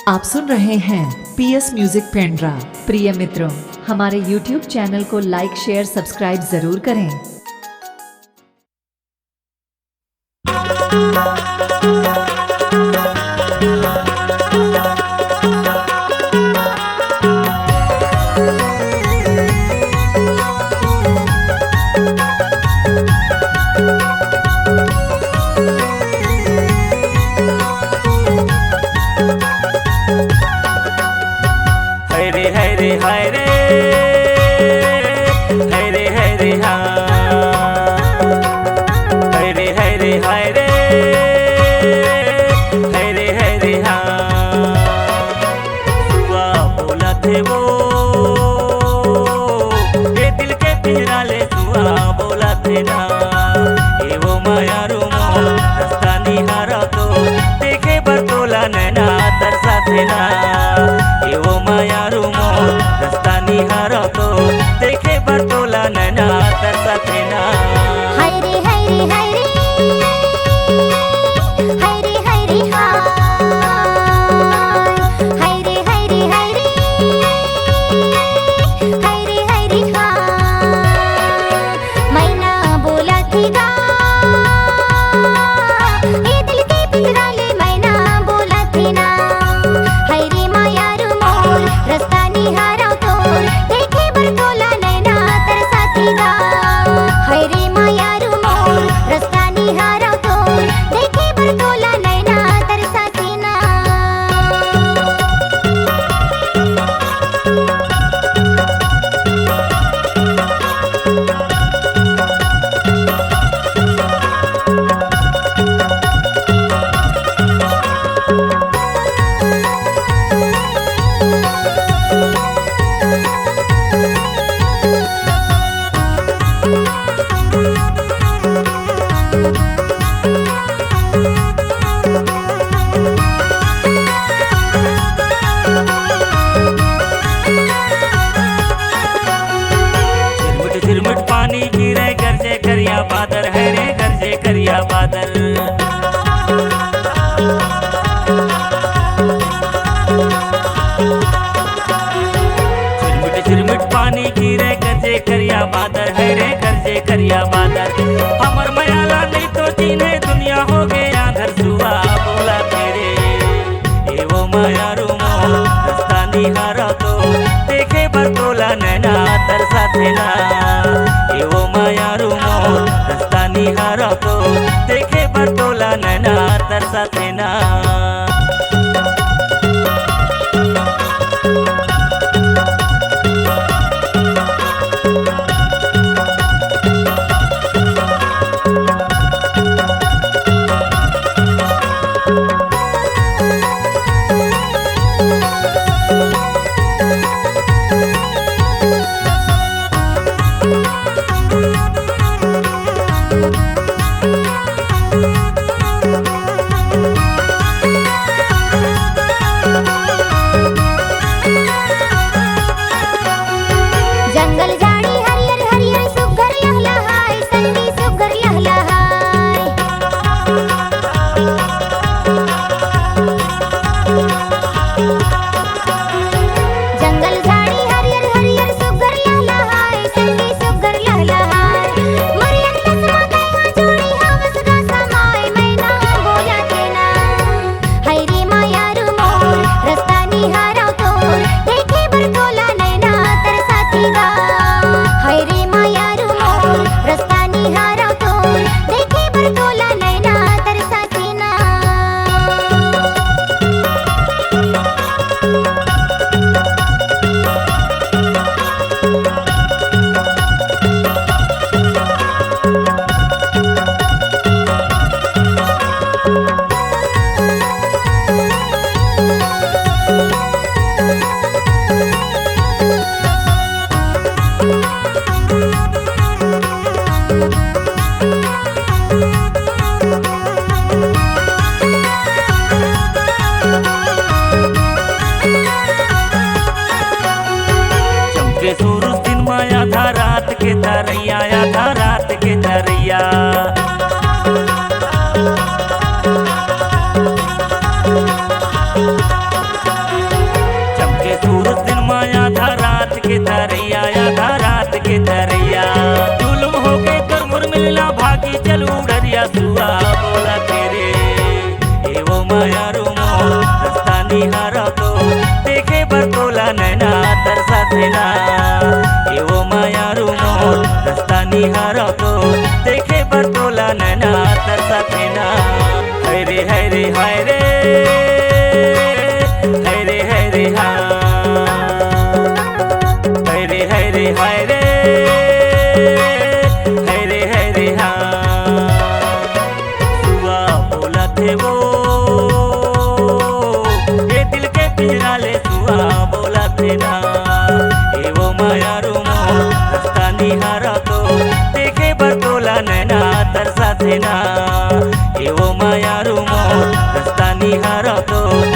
आप सुन रहे हैं पीएस म्यूजिक पेंड्रा। प्रिय मित्रों, हमारे YouTube चैनल को लाइक शेयर सब्सक्राइब जरूर करें। हाय रे हाय रे हाय रे हाँ हाय रे हाय रे हाय रे हाय रे हाय रे हाँ सुआ बोला थे वो ये दिल के पिंजरा ले सुआ बोला थे ना ये वो माया रूमो रास्ता निहारा तो देखे बरतोला नैना तरसा थे ना ये वो माया रूमो रास्ता निहारा तो देखे बरतोला नैना तरसा थे ना। हाय रे हाय रे हाय रे हाय रे हाय रे हाय हाय रे हाय रे हाय रे हाय रे हाय रे हाँ मैना बोला थी गा ये दिल के पिंजरा ले मैना बोला थी ना हाय रे माया रूमोर रास्ता निहारा तोर देखे बरतोला नैना तरसा थी गा हाय रे माया रूमोर रास्ता निहारा तोर देखे बरतोला नैना तरसा थी ना। झिरमिट पानी गिरे गरजे करिया बादल है रे गरजे करिया बादल झिरमिट पानी गिरे गरजे करिया बादल है रे गरजे करिया बादल हमर मयाला नहीं तो जीने दुनिया हो गया घर सुआ बोला तेरे ये वो माया रूमो रास्ता निहारा तो देखे बरतोला नैना तरसा थे ना ये वो माया रूमो रास्ता निहारा तो देखे बरतोला नैना तरसा थे ना। तो